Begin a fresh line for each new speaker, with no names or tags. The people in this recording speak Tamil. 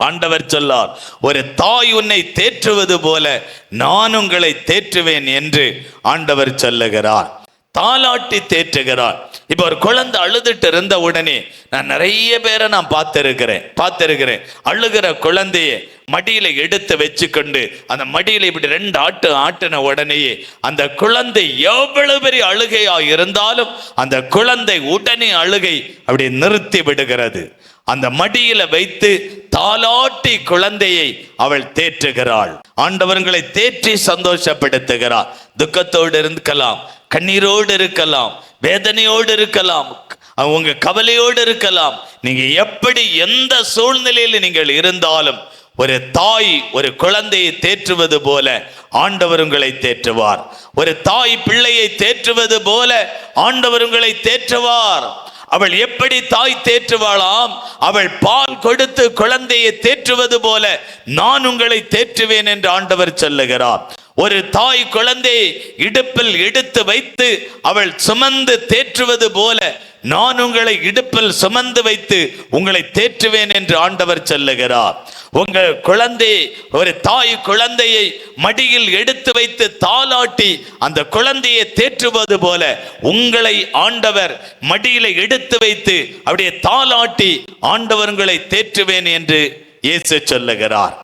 ஆண்டவர் சொல்லார், ஒரு தாய் உன்னை தேற்றுவது போல நான் உங்களை தேற்றுவேன் என்று ஆண்டவர் சொல்லுகிறார். தாலாட்டி தேற்றுகிறார். இப்ப ஒரு குழந்தை அழுதுட்டு இருந்த உடனே நான் நிறைய பேரை நான் பார்த்திருக்கிறேன். அழுகிற குழந்தைய மடியில எடுத்து வச்சுக்கொண்டு அந்த மடியில இப்படி 2 ஆட்டின உடனேயே அந்த குழந்தை எவ்வளவு பெரிய அழுகையா இருந்தாலும் அந்த குழந்தை உடனே அழுகை அப்படி நிறுத்தி விடுகிறது. அந்த மடியில வைத்து தாலாட்டி குழந்தையை அவள் தேற்றுகிறாள். ஆண்டவர்களை தேற்றி சந்தோஷப்படுத்துகிறார். துக்கத்தோடு இருக்கலாம், கண்ணீரோடு இருக்கலாம், வேதனையோடு இருக்கலாம், உங்க கவலையோடு இருக்கலாம். நீங்க எப்படி எந்த சூழ்நிலையில் நீங்கள் இருந்தாலும் ஒரு தாய் ஒரு குழந்தையை தேற்றுவது போல ஆண்டவர் உங்களை தேற்றுவார். ஒரு தாய் பிள்ளையை தேற்றுவது போல ஆண்டவர் உங்களை தேற்றுவார். அவள் எப்படி தாய் தேற்றுவாளாம்? அவள் பால் கொடுத்து குழந்தையை தேற்றுவது போல நான் உங்களை தேற்றுவேன் என்று ஆண்டவர் சொல்லுகிறார். ஒரு தாய் குழந்தையை இடுப்பில் எடுத்து வைத்து அவள் சுமந்து தேற்றுவது போல நான் உங்களை இடுப்பில் சுமந்து வைத்து உங்களை தேற்றுவேன் என்று ஆண்டவர் சொல்லுகிறார். உங்கள் குழந்தையை, ஒரு தாய் குழந்தையை மடியில் எடுத்து வைத்து தாலாட்டி அந்த குழந்தையை தேற்றுவது போல உங்களை ஆண்டவர் மடியில எடுத்து வைத்து அப்படியே தாலாட்டி ஆண்டவர் உங்களை தேற்றுவேன் என்று இயேசு சொல்லுகிறார்.